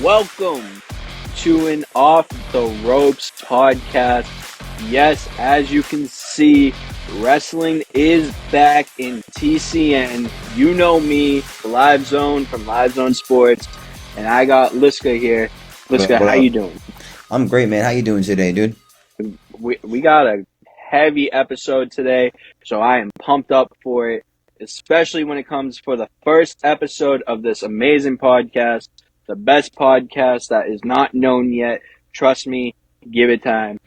Welcome to an Off the Ropes podcast. Yes, as you can see, wrestling is back in TCN. You know me, Live Zone from Live Zone Sports, and I got Liska here. Liska, What how you up? doing? I'm great, man. How you doing today, dude? We got a heavy episode today, so I am pumped up for it, especially when it comes for the first episode of this amazing podcast, the best podcast that is not known yet. Trust me, give it time.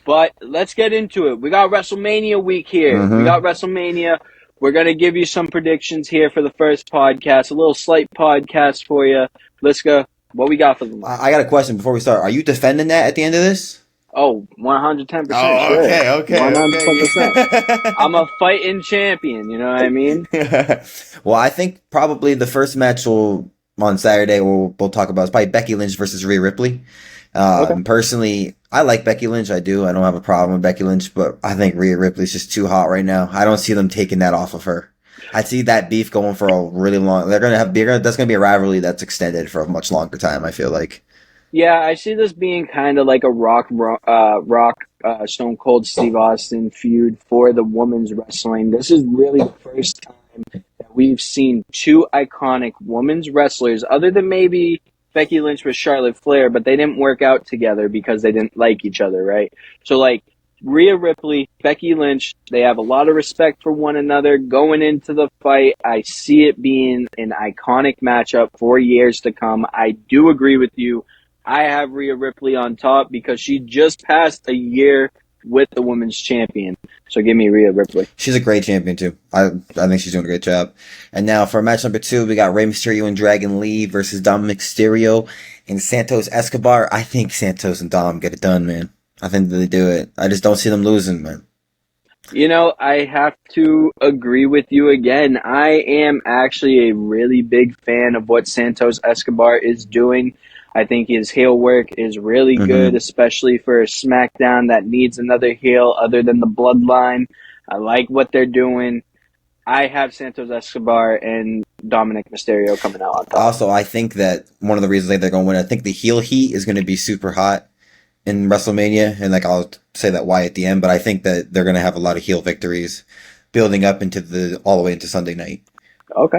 But let's get into it. We got WrestleMania week here. We got Mm-hmm. WrestleMania. We're going to give you some predictions here for the first podcast, a little slight podcast for you. Liska, what we got for them? I got a question before we start. Are you defending that at the end of this? Oh, 110%, Oh, sure. okay, okay, 110%. I'm okay. a fighting champion, you know what I mean? Well, I think probably the first match on Saturday we'll talk about is probably Becky Lynch versus Rhea Ripley. Okay. Personally, I like Becky Lynch. I do. I don't have a problem with Becky Lynch, but I think Rhea Ripley's just too hot right now. I don't see them taking that off of her. I see that beef going for a really long. That's gonna be a rivalry that's extended for a much longer time. I feel like. Yeah, I see this being kind of like a Stone Cold Steve Austin feud for the women's wrestling. This is really the first time that we've seen two iconic women's wrestlers, other than maybe Becky Lynch with Charlotte Flair, but they didn't work out together because they didn't like each other, right? So, like, Rhea Ripley, Becky Lynch, they have a lot of respect for one another going into the fight. I see it being an iconic matchup for years to come. I do agree with you. I have Rhea Ripley on top because she just passed a year with the women's champion. So give me Rhea Ripley. She's a great champion too. I think she's doing a great job. And now for match number 2, we got Rey Mysterio and Dragon Lee versus Dominic Mysterio and Santos Escobar. I think Santos and Dom get it done, man. I think they do it. I just don't see them losing, man. You know, I have to agree with you again. I am actually a really big fan of what Santos Escobar is doing. I think his heel work is really good, Mm-hmm. especially for a SmackDown that needs another heel other than the Bloodline. I like what they're doing. I have Santos Escobar and Dominic Mysterio coming out on top. Also, I think that one of the reasons they're going to win, I think the heel heat is going to be super hot in WrestleMania, and like I'll say that why at the end, but I think that they're going to have a lot of heel victories building up into all the way into Sunday night. Okay.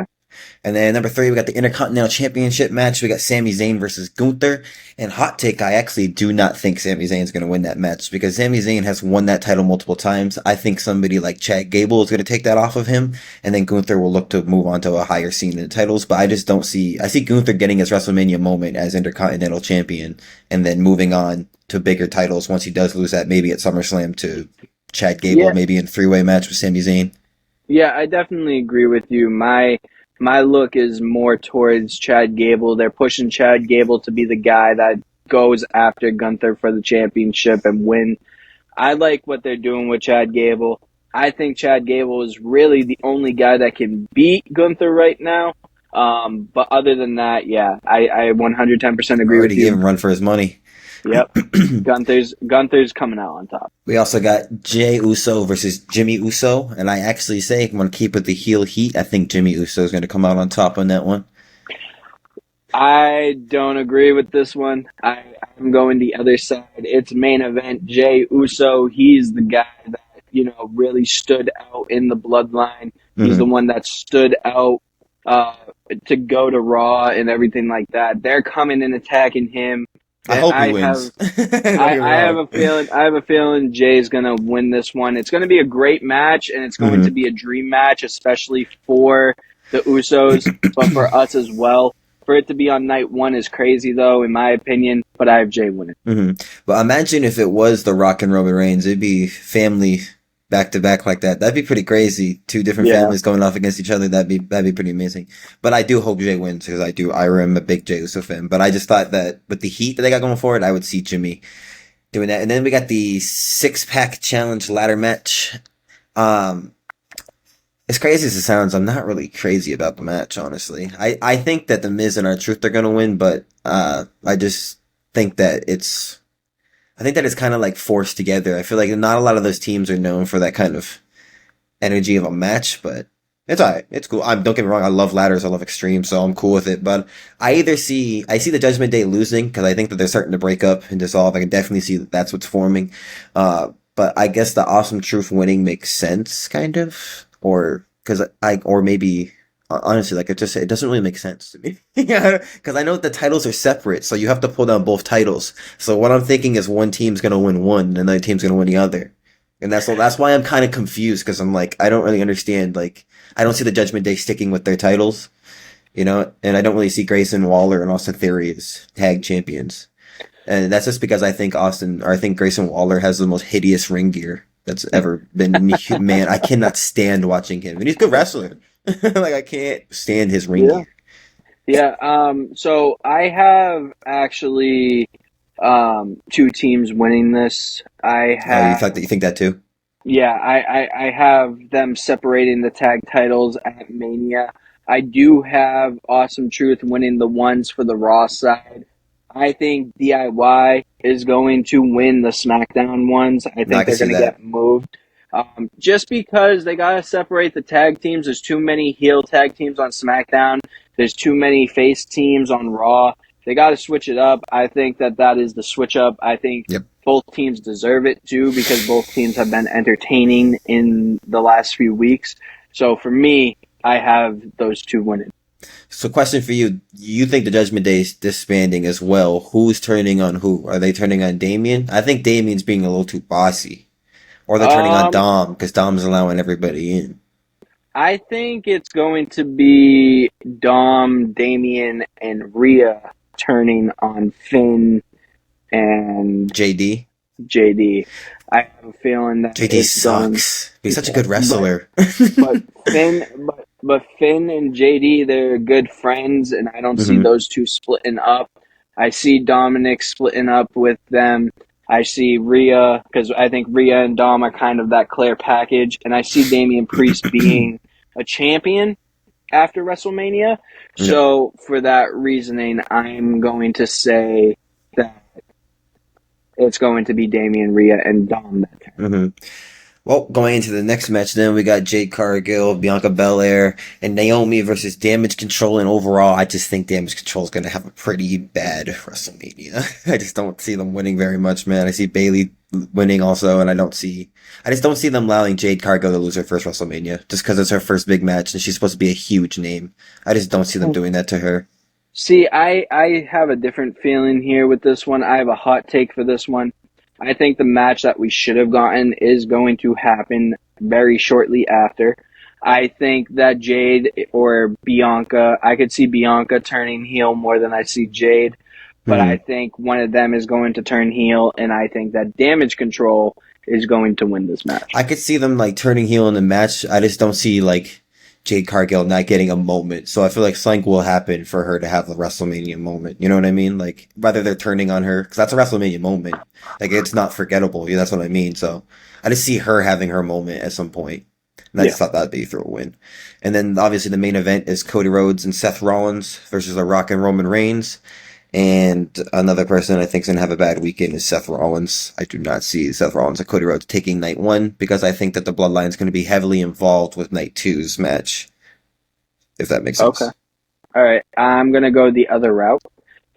And then number 3, we got the Intercontinental Championship match. We got Sami Zayn versus Gunther. And hot take, I actually do not think Sami Zayn's going to win that match because Sami Zayn has won that title multiple times. I think somebody like Chad Gable is going to take that off of him, and then Gunther will look to move on to a higher scene in the titles. But I just don't see. I see Gunther getting his WrestleMania moment as Intercontinental Champion, and then moving on to bigger titles once he does lose that, maybe at SummerSlam to Chad Gable, Yeah, maybe in a 3-way match with Sami Zayn. yeah, I definitely agree with you. My look is more towards Chad Gable. They're pushing Chad Gable to be the guy that goes after Gunther for the championship and win. I like what they're doing with Chad Gable. I think Chad Gable is really the only guy that can beat Gunther right now. But other than that, yeah, I 110% agree with Already gave you. him a run for his money. Yep. Gunther's coming out on top. We also got Jey Uso versus Jimmy Uso, and I actually say I'm going to keep with the heel heat. I think Jimmy Uso is going to come out on top on that one. I don't agree with this one. I'm going the other side. It's main event. Jey Uso, he's the guy that, really stood out in the bloodline. He's the Mm-hmm. one that stood out uh, to go to Raw and everything like that. They're coming and attacking him. I And hope he wins. Don't get me I have wrong. a feeling. I have a feeling Jay's gonna win this one. It's gonna be a great match, and it's going to Mm-hmm. be a dream match, especially for the Usos, but for us as well. For it to be on night one is crazy, though, in my opinion. But I have Jay winning. Mm-hmm. But imagine if it was The Rock and Roman Reigns. It'd be family back to back like that. That'd be pretty crazy. Two different Yeah, families going off against each other. That'd be pretty amazing. But I do hope Jay wins because I am a big Jey Uso fan. But I just thought that with the heat that they got going forward, I would see Jimmy doing that. And then we got the 6-pack challenge ladder match. Um, as crazy as it sounds, I'm not really crazy about the match, honestly. I think that The Miz and R-Truth are gonna win, but I just think that it's kind of like forced together. I feel like not a lot of those teams are known for that kind of energy of a match, but It's alright. It's cool. Don't get me wrong. I love ladders. I love extreme, so I'm cool with it. But I see the Judgment Day losing because I think that they're starting to break up and dissolve. I can definitely see that that's what's forming. But I guess the Awesome Truth winning makes sense, kind of, or maybe honestly, like it doesn't really make sense to me. Yeah, because I know the titles are separate, so you have to pull down both titles. So what I'm thinking is one team's gonna win one, and another team's gonna win the other. And that's why I'm kind of confused because I'm like I don't really understand like I don't see the Judgment Day sticking with their titles, and I don't really see Grayson Waller and Austin Theory as tag champions. And that's just because I think Grayson Waller has the most hideous ring gear that's ever been. Man, I cannot stand watching him. And he's a good wrestler. Like, I can't stand his ring Yeah. gear. Yeah. So I have actually two teams winning this. I Oh, have you think that too? Yeah, I have them separating the tag titles at Mania. I do have Awesome Truth winning the ones for the Raw side. I think DIY is going to win the SmackDown ones. I No, I think can they're see going to that. get moved. Just because they got to separate the tag teams. There's too many heel tag teams on SmackDown. There's too many face teams on Raw. They got to switch it up. I think that is the switch up. I think Yep. both teams deserve it too because both teams have been entertaining in the last few weeks. So for me, I have those two winning. So, question for you: you think the Judgment Day is disbanding as well? Who's turning on who? Are they turning on Damien? I think Damien's being a little too bossy, or they're turning on Um, Dom because Dom's allowing everybody in. I think it's going to be Dom, Damien, and Rhea turning on Finn and JD. JD. I have a feeling that JD it's going, sucks. He's such a good but wrestler. But Finn and JD, they're good friends, and I don't see Hmm. those two splitting up. I see Dominic splitting up with them. I see Rhea because I think Rhea and Dom are kind of that clear package, and I see Damian Priest being a champion after WrestleMania. Yep. So for that reasoning, I'm going to say that it's going to be Damian, Rhea, and Dom that time. Hmm. Well, going into the next match, then we got Jade Cargill, Bianca Belair, and Naomi versus Damage Control. And overall, I just think Damage Control is going to have a pretty bad WrestleMania. I just don't see them winning very much, man. I see Bayley winning also, and I just don't see them allowing Jade Cargill to lose her first WrestleMania just because it's her first big match and she's supposed to be a huge name. I just don't see them doing that to her. See, I have a different feeling here with this one. I have a hot take for this one. I think the match that we should have gotten is going to happen very shortly after. I think that Jade or Bianca, I could see Bianca turning heel more than I see Jade, but I Hmm. think one of them is going to turn heel, and I think that Damage Control is going to win this match. I could see them like turning heel in the match. I just don't see like Jade Cargill not getting a moment. So I feel like something will happen for her to have a WrestleMania moment. You know what I mean? Like whether they're turning on her, because that's a WrestleMania moment. Like it's not forgettable. Yeah, that's what I mean. So I just see her having her moment at some point. And I Yeah. just thought that'd be through a win. And then obviously the main event is Cody Rhodes and Seth Rollins versus The Rock and Roman Reigns. And another person I think is going to have a bad weekend is Seth Rollins. I do not see Seth Rollins and Cody Rhodes taking night one because I think that the Bloodline is going to be heavily involved with night two's match, if that makes Okay. sense. All right. I'm going to go the other route.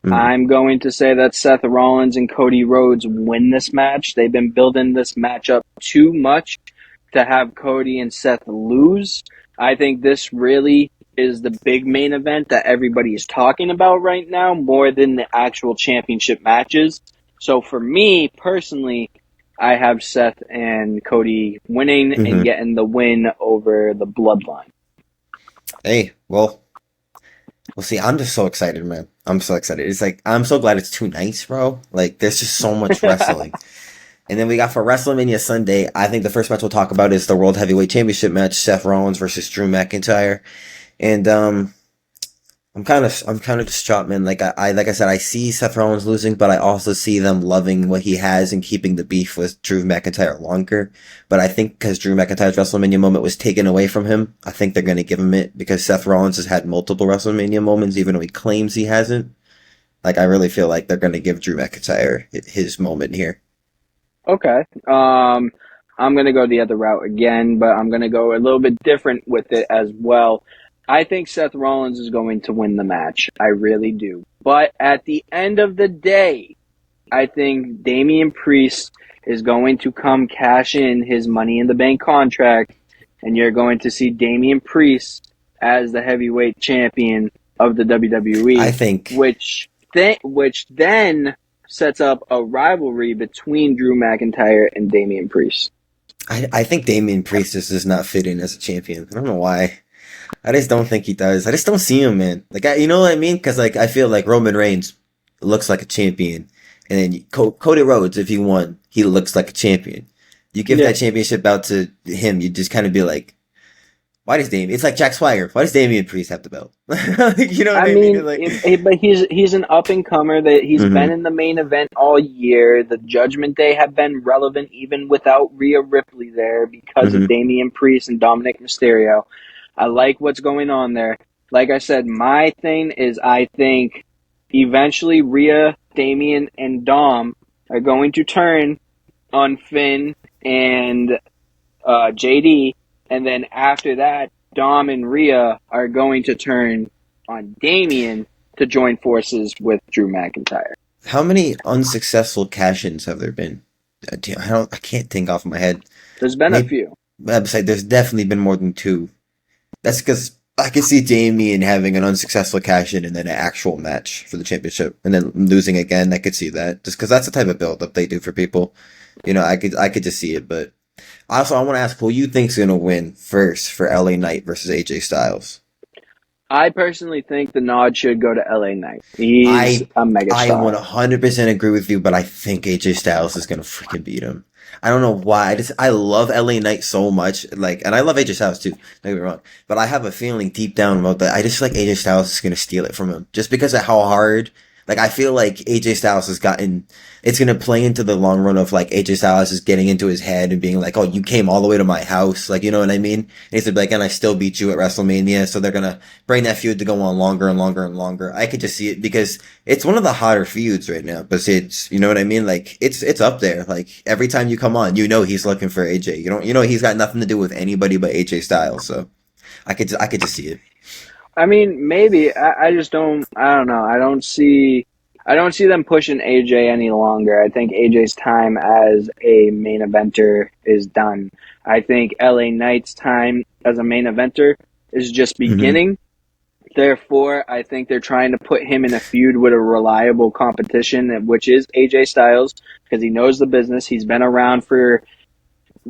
Mm. I'm going to say that Seth Rollins and Cody Rhodes win this match. They've been building this match up too much to have Cody and Seth lose. I think this really is the big main event that everybody is talking about right now more than the actual championship matches. So for me personally, I have Seth and Cody winning and Hmm. getting the win over the Bloodline. Hey, well, we'll see. I'm just so excited, man. I'm so excited. It's like, I'm so glad it's 2 nights, bro. Like, there's just so much wrestling. And then we got for WrestleMania Sunday, I think the first match we'll talk about is the World Heavyweight Championship match, Seth Rollins versus Drew McIntyre. And I'm kind of distraught, man. Like I said, I see Seth Rollins losing, but I also see them loving what he has and keeping the beef with Drew McIntyre longer. But I think because Drew McIntyre's WrestleMania moment was taken away from him, I think they're going to give him it because Seth Rollins has had multiple WrestleMania moments, even though he claims he hasn't. Like, I really feel like they're going to give Drew McIntyre his moment here. Okay. I'm going to go the other route again, but I'm going to go a little bit different with it as well. I think Seth Rollins is going to win the match. I really do. But at the end of the day, I think Damian Priest is going to come cash in his Money in the Bank contract, and you're going to see Damian Priest as the heavyweight champion of the WWE. I think, which then sets up a rivalry between Drew McIntyre and Damian Priest. I think Damian Priest just does not fit in as a champion. I don't know why. I just don't think he does. I just don't see him, man. Like, you know what I mean? Because like I feel like Roman Reigns looks like a champion, and then Cody Rhodes, if he won, he looks like a champion. You give that championship out to him, you just kind of be like, why does Damian? It's like Jack Swagger. Why does Damian Priest have the belt? You know what I mean? Like, but he's an up and comer. That he's been in the main event all year. The Judgment Day have been relevant even without Rhea Ripley there because of Damian Priest and Dominic Mysterio. I like what's going on there. Like I said, my thing is I think eventually Rhea, Damian, and Dom are going to turn on Finn and JD. And then after that, Dom and Rhea are going to turn on Damian to join forces with Drew McIntyre. How many unsuccessful cash-ins have there been? I can't think off my head. There's been a few. There's definitely been more than 2. That's because I can see Damian having an unsuccessful cash-in and then an actual match for the championship, and then losing again. I could see that just because that's the type of build-up they do for people. You know, I could just see it, but. Also, I want to ask who you think's going to win first for LA Knight versus AJ Styles. I personally think the nod should go to LA Knight. He's a megastar. I 100% agree with you, but I think AJ Styles is going to freaking beat him. I don't know why. I love LA Knight so much, like, and I love AJ Styles too. Don't get me wrong, but I have a feeling deep down about that. I just feel like AJ Styles is going to steal it from him, just because of how hard. Like, I feel like AJ Styles has gotten, it's going to play into the long run of, like, AJ Styles is getting into his head and being like, oh, you came all the way to my house. Like, you know what I mean? And he's going to be like, and I still beat you at WrestleMania. So they're going to bring that feud to go on longer and longer and longer. I could just see it because it's one of the hotter feuds right now. But it's, you know what I mean? Like, it's up there. Like, every time you come on, you know he's looking for AJ. You know he's got nothing to do with anybody but AJ Styles. So I could just see it. I mean, maybe. I just don't. I don't know. I don't see them pushing AJ any longer. I think AJ's time as a main eventer is done. I think LA Knight's time as a main eventer is just beginning. Therefore, I think they're trying to put him in a feud with a reliable competition, which is AJ Styles, because he knows the business. He's been around for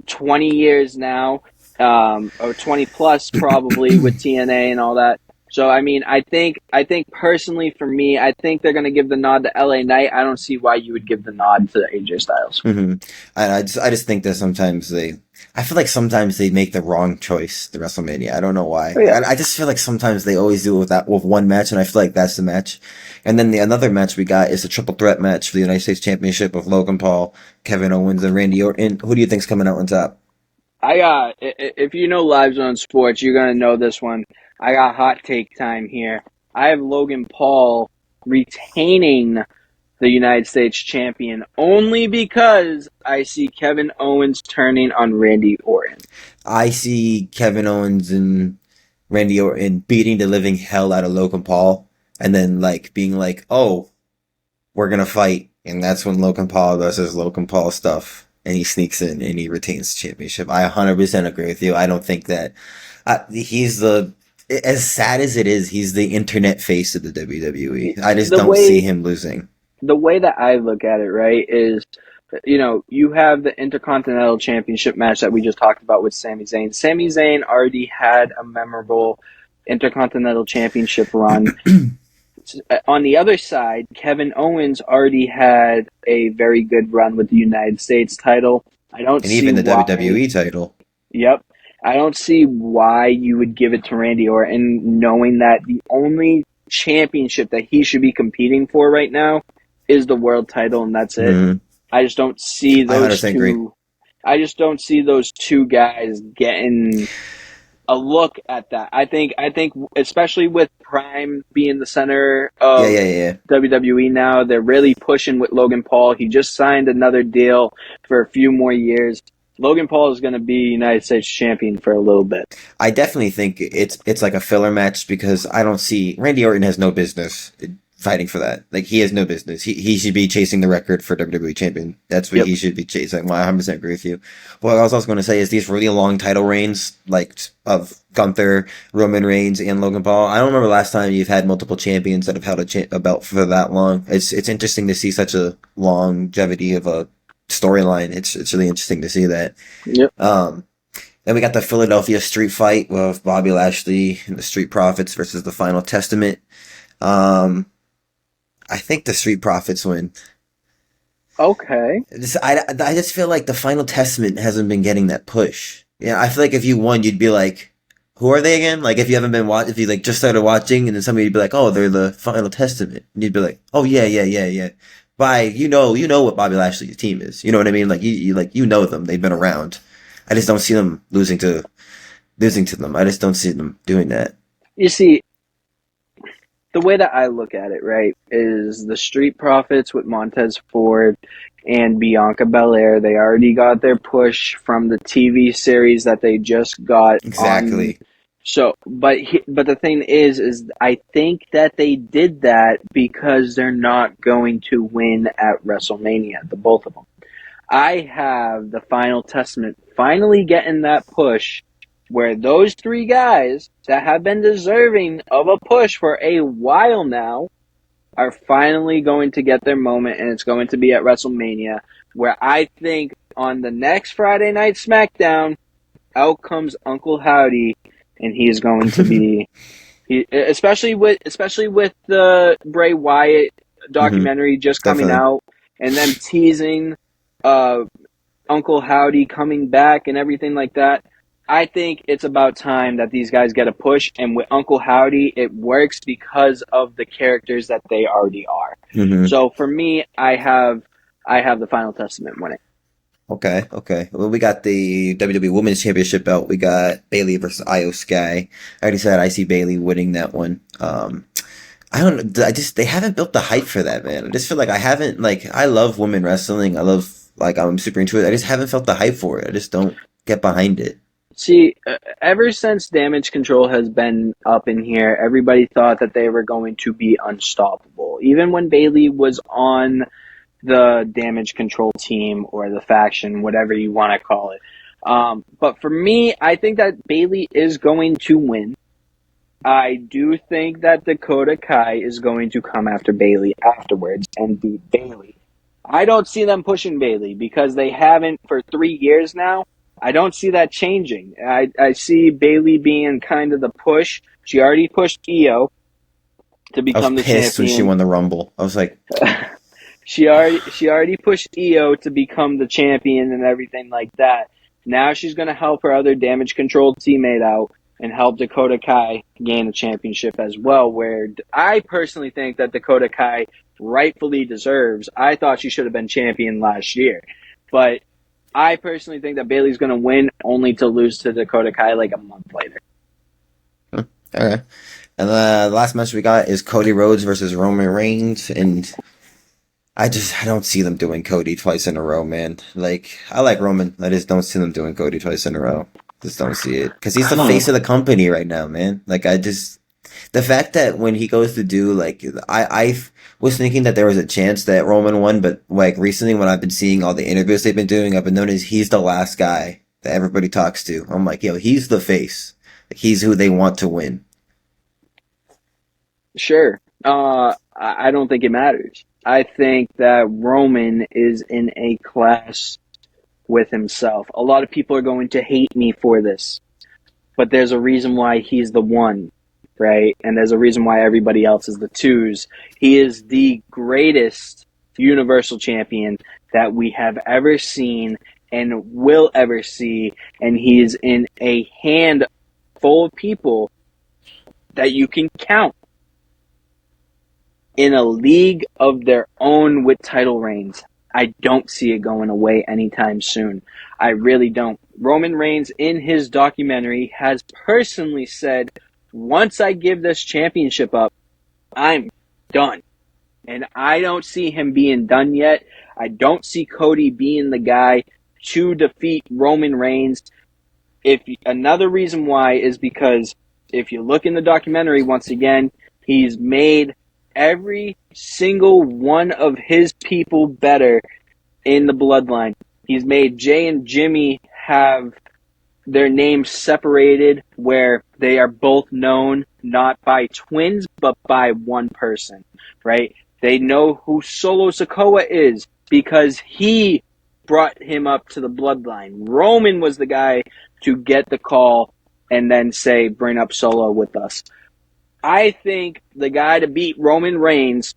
20 years now, or 20 plus probably with TNA and all that. So, I mean, I think personally for me, I think they're going to give the nod to LA Knight. I don't see why you would give the nod to AJ Styles. I just think that sometimes I feel like sometimes they make the wrong choice to WrestleMania. I don't know why. Oh, yeah. I just feel like sometimes they always do it with one match, and I feel like that's the match. And then the another match we got is a triple threat match for the United States Championship of Logan Paul, Kevin Owens, and Randy Orton. Who do you think's coming out on top? If you know Live Zone Sports, you're going to know this one. I got hot take time here. I have Logan Paul retaining the United States champion only because I see Kevin Owens turning on Randy Orton. I see Kevin Owens and Randy Orton beating the living hell out of Logan Paul, and then like being like, "Oh, we're gonna fight," and that's when Logan Paul does his Logan Paul stuff, and he sneaks in and he retains the championship. I 100% agree with you. I don't think that he's as sad as it is, he's the internet face of the WWE. I just don't see him losing. The way that I look at it, right, is, you have the Intercontinental Championship match that we just talked about with Sami Zayn. Sami Zayn already had a memorable Intercontinental Championship run. On the other side, Kevin Owens already had a very good run with the United States title. And even the WWE title. Yep. I don't see why you would give it to Randy Orton, knowing that the only championship that he should be competing for right now is the world title, and that's it. I just don't see those two. Agree. I just don't see those two guys getting a look at that. I think, especially with Prime being the center of WWE now, they're really pushing with Logan Paul. He just signed another deal for a few more years. Logan Paul is going to be United States champion for a little bit. I definitely think it's like a filler match because I don't see Randy Orton has no business fighting for that. Like he has no business. He should be chasing the record for WWE champion. That's what he should be chasing. Well, I 100% agree with you. What I was also going to say is these really long title reigns, like of Gunther, Roman Reigns, and Logan Paul. I don't remember the last time you've had multiple champions that have held a belt for that long. It's interesting to see such a longevity of a storyline. It's really interesting to see that. Yep. Then we got the Philadelphia street fight with Bobby Lashley and the Street Profits versus the Final Testament. I think the Street Profits win. Okay. I just feel like the Final Testament hasn't been getting that push. Yeah, I feel like if you won, you'd be like, who are they again? Like if you haven't been if you like just started watching, and then somebody would be like, oh, they're the Final Testament, and you'd be like, oh yeah. You know what Bobby Lashley's team is. You know what I mean? Like you know them. They've been around. I just don't see them losing to them. I just don't see them doing that. You see, the way that I look at it, right, is the Street Profits with Montez Ford and Bianca Belair. They already got their push from the TV series that they just got. Exactly. But the thing is I think that they did that because they're not going to win at WrestleMania, the both of them. I have the Final Testament finally getting that push where those three guys that have been deserving of a push for a while now are finally going to get their moment, and it's going to be at WrestleMania, where I think on the next Friday Night SmackDown, out comes Uncle Howdy, and he is going to be, especially with the Bray Wyatt documentary just coming out, and them teasing Uncle Howdy coming back and everything like that. I think it's about time that these guys get a push, and with Uncle Howdy, it works because of the characters that they already are. So for me, I have the Final Testament winning. Okay. Well, we got the WWE Women's Championship belt. We got Bayley versus Io Sky. I already said I see Bayley winning that one. I don't know. They haven't built the hype for that, man. I just feel like I love women wrestling. I'm super into it. I just haven't felt the hype for it. I just don't get behind it. See, ever since Damage Control has been up in here, everybody thought that they were going to be unstoppable. Even when Bayley was on the Damage Control team or the faction, whatever you want to call it. But for me, I think that Bayley is going to win. I do think that Dakota Kai is going to come after Bayley afterwards and beat Bayley. I don't see them pushing Bayley because they haven't for 3 years now. I don't see that changing. I see Bayley being kind of the push. She already pushed Io to become the champion. I was pissed when she won the Rumble. I was like... She already pushed Io to become the champion and everything like that. Now she's going to help her other Damage Control teammate out and help Dakota Kai gain a championship as well, where I personally think that Dakota Kai rightfully deserves. I thought she should have been champion last year. But I personally think that Bayley's going to win only to lose to Dakota Kai like a month later. Okay. And the last match we got is Cody Rhodes versus Roman Reigns, and I don't see them doing Cody twice in a row, man. Like, I like Roman. I just don't see them doing Cody twice in a row. Just don't see it. Because he's the face of the company right now, man. Like, the fact that when he goes to do, like, I was thinking that there was a chance that Roman won, but, like, recently when I've been seeing all the interviews they've been doing, I've been noticing he's the last guy that everybody talks to. I'm like, yo, he's the face. Like, he's who they want to win. Sure. I don't think it matters. I think that Roman is in a class with himself. A lot of people are going to hate me for this, but there's a reason why he's the one, right? And there's a reason why everybody else is the twos. He is the greatest Universal Champion that we have ever seen and will ever see, and he is in a handful of people that you can count in a league of their own with title reigns. I don't see it going away anytime soon. I really don't. Roman Reigns, in his documentary, has personally said, once I give this championship up, I'm done. And I don't see him being done yet. I don't see Cody being the guy to defeat Roman Reigns. Another reason why is because if you look in the documentary, once again, he's made every single one of his people better in the bloodline. He's made Jay and Jimmy have their names separated where they are both known not by twins but by one person, right? They know who Solo Sikoa is because he brought him up to the bloodline. Roman was the guy to get the call and then say, bring up Solo with us. I think the guy to beat Roman Reigns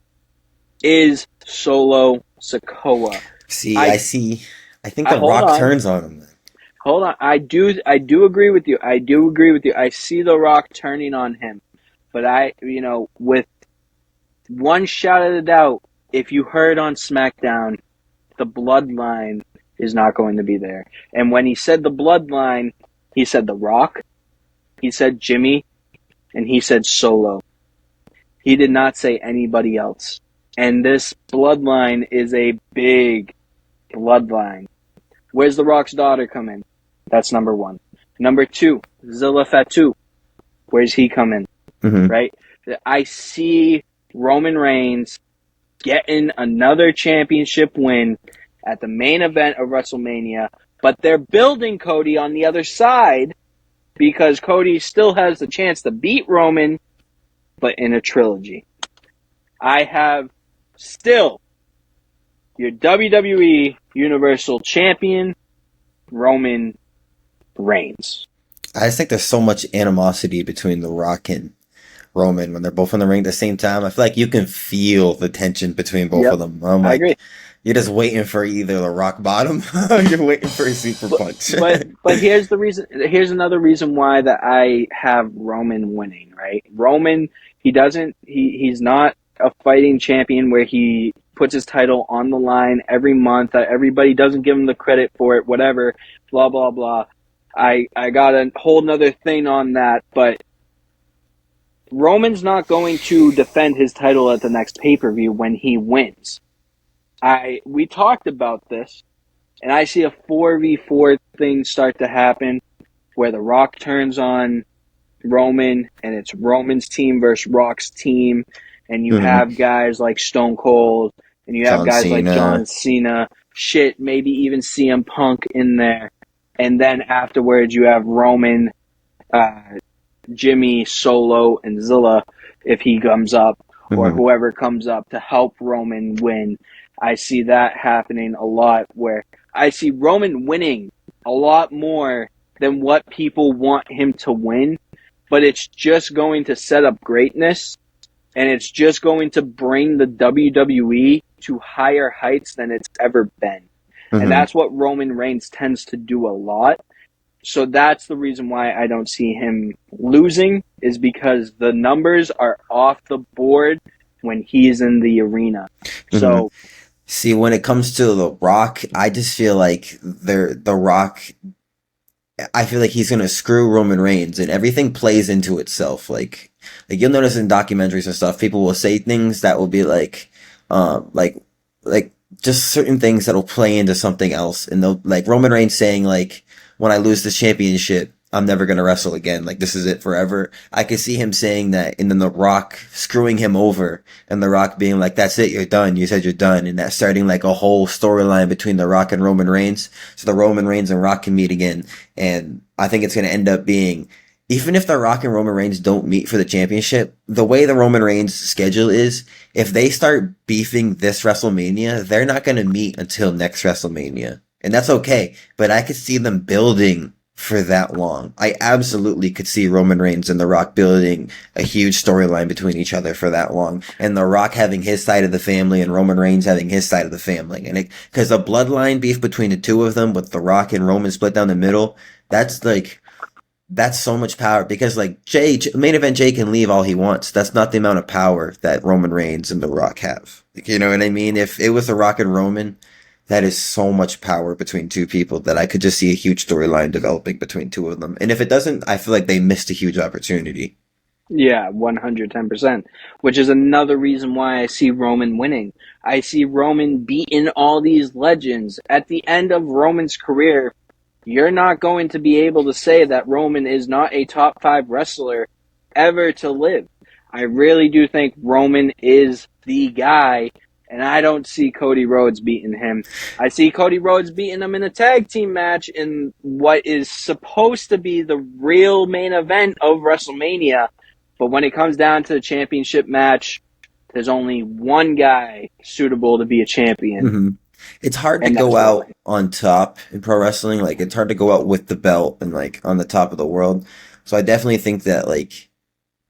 is Solo Sikoa. See, I think The Rock turns on him. Hold on. I do agree with you. I see The Rock turning on him. But with one shot of the doubt, if you heard on SmackDown, the bloodline is not going to be there. And when he said the bloodline, he said The Rock, he said Jimmy, and he said Solo. He did not say anybody else. And this bloodline is a big bloodline. Where's The Rock's daughter come in? That's number one. Number two, Zilla Fatu. Where's he come in? Mm-hmm. Right? I see Roman Reigns getting another championship win at the main event of WrestleMania, but they're building Cody on the other side because Cody still has the chance to beat Roman, but in a trilogy. I have still your WWE Universal Champion, Roman Reigns. I just think there's so much animosity between The Rock and Roman when they're both in the ring at the same time. I feel like you can feel the tension between both of them. I agree. You're just waiting for either the rock bottom or you're waiting for a super punch. but here's the reason. Here's another reason why that I have Roman winning. Right, Roman. He's not a fighting champion where he puts his title on the line every month. Everybody doesn't give him the credit for it. Whatever. Blah blah blah. I got a whole nother thing on that, but Roman's not going to defend his title at the next pay-per-view when he wins. We talked about this, and I see a 4v4 thing start to happen where The Rock turns on Roman, and it's Roman's team versus Rock's team, and you have guys like Stone Cold, and you have guys like John Cena, maybe even CM Punk in there. And then afterwards, you have Roman, Jimmy, Solo, and Zilla if he comes up, or whoever comes up to help Roman win. I see that happening a lot, where I see Roman winning a lot more than what people want him to win, but it's just going to set up greatness, and it's just going to bring the WWE to higher heights than it's ever been. And that's what Roman Reigns tends to do a lot. So that's the reason why I don't see him losing, is because the numbers are off the board when he's in the arena. So, see, when it comes to The Rock, I just feel like The Rock, I feel like he's going to screw Roman Reigns, and everything plays into itself. Like you'll notice in documentaries and stuff, people will say things that will be like just certain things that'll play into something else. And they'll, like Roman Reigns saying, like, when I lose this championship, I'm never going to wrestle again. Like, this is it forever. I could see him saying that, and then The Rock screwing him over, and The Rock being like, that's it, you're done. You said you're done. And that starting like a whole storyline between The Rock and Roman Reigns. So the Roman Reigns and Rock can meet again. And I think it's going to end up being, even if The Rock and Roman Reigns don't meet for the championship, the way the Roman Reigns schedule is, if they start beefing this WrestleMania, they're not going to meet until next WrestleMania. And that's okay. But I could see them building for that long. I absolutely could see Roman Reigns and The Rock building a huge storyline between each other for that long. And The Rock having his side of the family and Roman Reigns having his side of the family. And because a bloodline beef between the two of them with The Rock and Roman split down the middle, that's so much power, because like main event Jay can leave all he wants. That's not the amount of power that Roman Reigns and The Rock have. You know what I mean? If it was The Rock and Roman, that is so much power between two people that I could just see a huge storyline developing between two of them. And if it doesn't, I feel like they missed a huge opportunity. Yeah, 110%. Which is another reason why I see Roman winning. I see Roman beating all these legends. At the end of Roman's career, you're not going to be able to say that Roman is not a top 5 wrestler ever to live. I really do think Roman is the guy, and I don't see Cody Rhodes beating him. I see Cody Rhodes beating him in a tag team match in what is supposed to be the real main event of WrestleMania. But when it comes down to the championship match, there's only one guy suitable to be a champion, Mm-hmm. It's hard to and go that's out Roman. on top in pro wrestling. Like, it's hard to go out with the belt and like on the top of the world. So I definitely think that like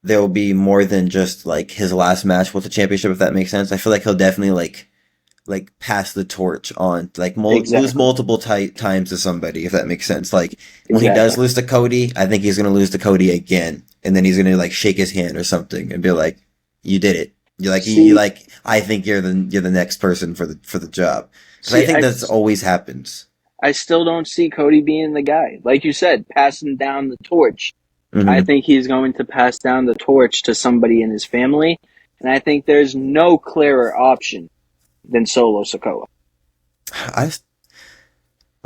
there will be more than just like his last match with the championship, if that makes sense. I feel like he'll definitely like pass the torch on, like lose Exactly. multiple times to somebody, if that makes sense. Like when he does Exactly. lose to Cody, I think he's gonna lose to Cody again, and then he's gonna like shake his hand or something and be like, "You did it." You're like you See, like I think you're the next person for the job, because I see, think that's always happens. I still don't see Cody being the guy. Like you said, passing down the torch. I Hmm. think he's going to pass down the torch to somebody in his family, and I think there's no clearer option than Solo Sikoa. I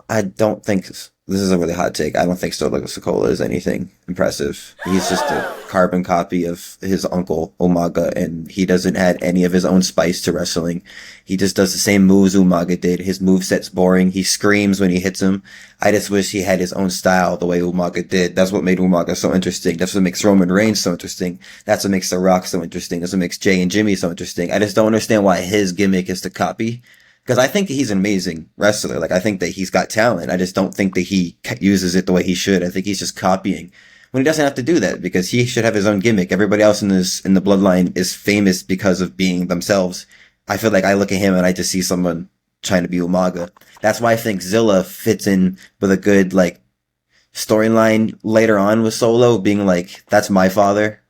I don't think this is a really hot take. I don't think Solo Sokola is anything impressive. He's just a carbon copy of his uncle Umaga, and he doesn't add any of his own spice to wrestling. He just does the same moves Umaga did. His moveset's boring. He screams when he hits him. I just wish he had his own style the way Umaga did. That's what made Umaga so interesting. That's what makes Roman Reigns so interesting. That's what makes The Rock so interesting. That's what makes Jay and Jimmy so interesting. I just don't understand why his gimmick is to copy. Because I think he's an amazing wrestler. Like, I think that he's got talent. I just don't think that he uses it the way he should. I think he's just copying when he doesn't have to do that, because he should have his own gimmick. Everybody else in the bloodline is famous because of being themselves. I feel like I look at him and I just see someone trying to be Umaga. That's why I think Zilla fits in with a good, like, storyline later on with Solo being like, that's my father.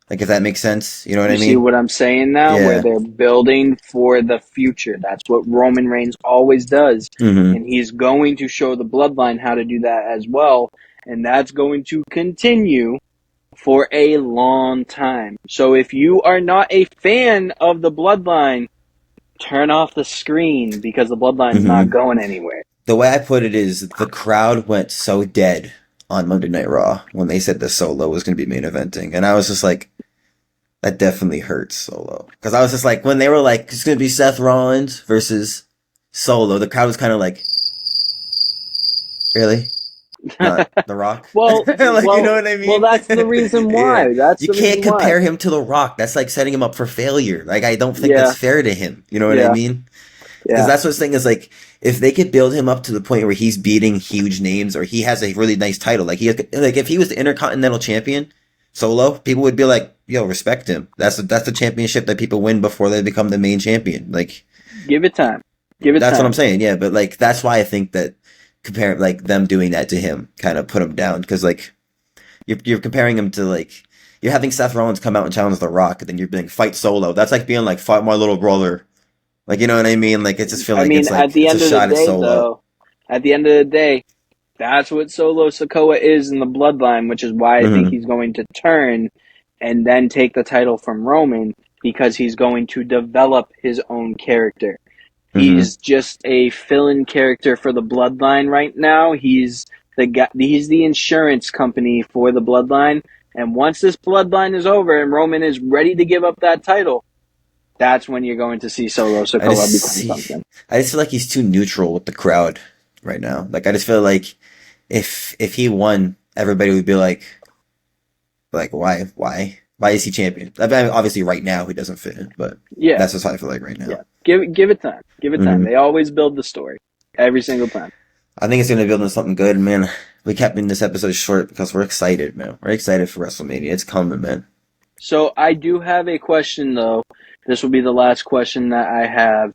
Like, if that makes sense. You know what I You see mean? what I'm saying now? Where Yeah. they're building for the future. That's what Roman Reigns always does. Hmm. And he's going to show the bloodline how to do that as well. And that's going to continue for a long time. So if you are not a fan of the bloodline, turn off the screen because the bloodline's not Hmm. going anywhere. The way I put it is the crowd went so dead on Monday Night Raw when they said the Solo was going to be main eventing. And I was just like, that definitely hurts Solo. Because I was just like, when they were like, it's going to be Seth Rollins versus Solo, the crowd was kind of like, really? Not The Rock? well, Like, you know well, what I well. mean? That's the reason Yeah. why. That's You the can't reason why. compare him to The Rock. That's like setting him up for failure. Like, I don't think that's Yeah, fair to him. You know what I yeah, mean? Because yeah. that's what's thing is like, if they could build him up to the point where he's beating huge names or he has a really nice title, like if he was the Intercontinental Champion Solo, people would be like, yo, respect him. That's the championship that people win before they become the main champion. Like, Give it time. Give it that's what I'm time. saying. Yeah, but like that's why I think that compare like them doing that to him kind of put him down, because like you're comparing him to like you're having Seth Rollins come out and challenge The Rock, and then you're being fight Solo. That's like being like fight my little brother. Like, you know what I mean? Like, it just feel I like mean, at the it's a end of the shot at day, Solo. though, at the end of the day, that's what Solo Sokoa is in the bloodline, which is why I think Hmm. he's going to turn and then take the title from Roman because he's going to develop his own character. Hmm. He's just a fill-in character for the bloodline right now. He's the guy, he's the insurance company for the bloodline. And once this bloodline is over and Roman is ready to give up that title, that's when you're going to see Solo I just Sokoa become see, something. I just feel like he's too neutral with the crowd right now. Like, I just feel like if he won, everybody would be like, why is he champion? I mean, obviously, right now he doesn't fit in, but Yeah, that's just how I feel like right yeah. now. Give it time. Give it time. Hmm. They always build the story every single time. I think it's gonna build into something good, man. We kept in this episode short because we're excited, man. We're excited for WrestleMania. It's coming, man. So I do have a question though. This will be the last question that I have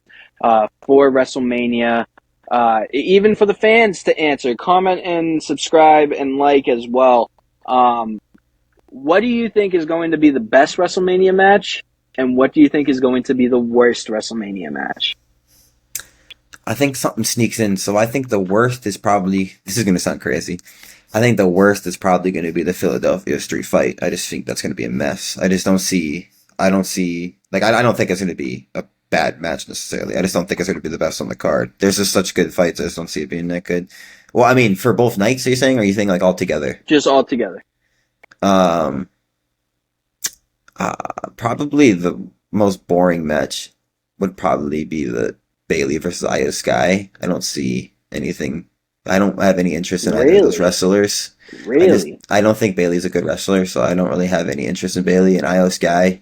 for WrestleMania. Even for the fans to answer, comment and subscribe and like as well. What do you think is going to be the best WrestleMania match, and what do you think is going to be the worst WrestleMania match? I think something sneaks in. So I think the worst is probably, this is going to sound crazy. I think the worst is probably going to be the Philadelphia street fight. I just think that's going to be a mess. I don't think it's going to be a bad match necessarily. I just don't think it's going to be the best on the card. There's just such good fights. I just don't see it being that good. Well, I mean, for both nights, are you saying, or are you saying like all together? Just all together. Probably the most boring match would probably be the Bailey versus Io Sky. I don't see anything. I don't have any interest in either of those wrestlers. Really? I don't think Bailey's a good wrestler, so I don't really have any interest in Bailey. And Io Sky,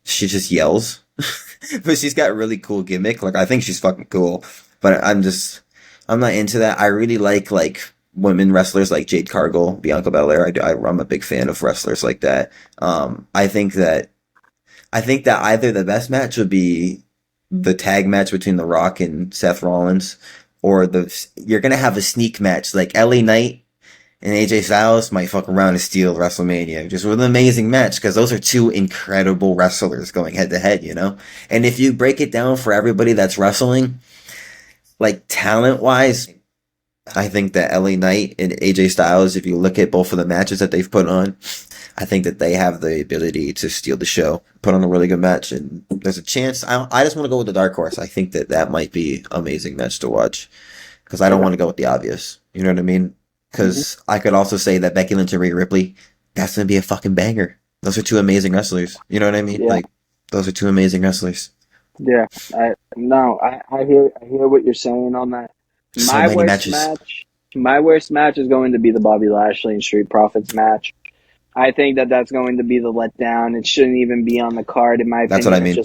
she just yells. But she's got a really cool gimmick. Like, I think she's fucking cool. But I'm not into that. I really like women wrestlers like Jade Cargill, Bianca Belair. I'm a big fan of wrestlers like that. I think that either the best match would be the tag match between The Rock and Seth Rollins, or you're gonna have a sneak match like LA Knight and AJ Styles might fuck around and steal WrestleMania, just with an amazing match, because those are two incredible wrestlers going head to head, you know? And if you break it down for everybody that's wrestling, like talent wise, I think that LA Knight and AJ Styles, if you look at both of the matches that they've put on, I think that they have the ability to steal the show, put on a really good match, and there's a chance. I just want to go with the dark horse. I think that might be an amazing match to watch, because I don't want to go with the obvious. You know what I mean? Because I could also say that Becky Lynch and Rhea Ripley, that's going to be a fucking banger. Those are two amazing wrestlers. You know what I mean? Yeah. Like, those are two amazing wrestlers. Yeah. I hear what you're saying on that. So many matches. My worst match is going to be the Bobby Lashley and Street Profits match. I think that that's going to be the letdown. It shouldn't even be on the card, in my opinion. That's what I mean.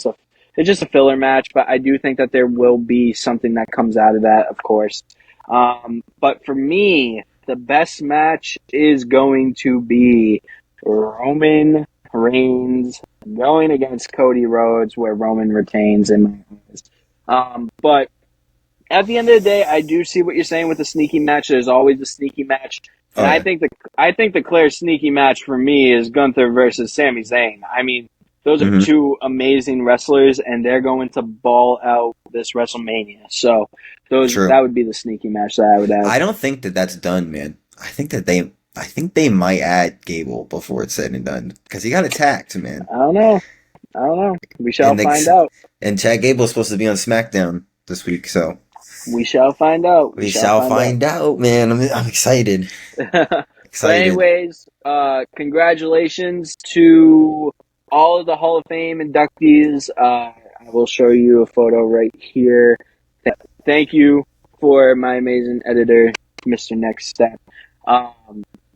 It's just a filler match, but I do think that there will be something that comes out of that, of course. But for me, the best match is going to be Roman Reigns going against Cody Rhodes, where Roman retains in my eyes. But at the end of the day, I do see what you're saying with the sneaky match. There's always a sneaky match. And I think the clear sneaky match for me is Gunther versus Sami Zayn. I mean, those are two amazing wrestlers, and they're going to ball out this WrestleMania. So that would be the sneaky match that I would have. I don't think that that's done, man. I think they might add Gable before it's said and done, because he got attacked, man. I don't know. We shall find out. And Chad Gable's supposed to be on SmackDown this week, so we shall find out. We shall find out, man. I'm excited. But anyways, congratulations to all of the Hall of Fame inductees. I will show you a photo right here. Thank you for my amazing editor, Mr. Next Step.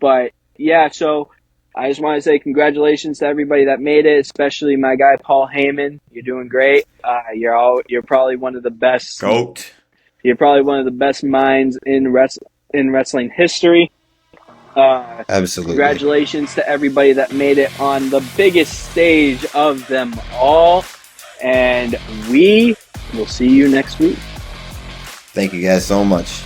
But yeah, so I just want to say congratulations to everybody that made it, especially my guy Paul Heyman. You're doing great. You're probably one of the best. GOAT. You're probably one of the best minds in wrestling history. Absolutely. Congratulations to everybody that made it on the biggest stage of them all. And we will see you next week. Thank you guys so much.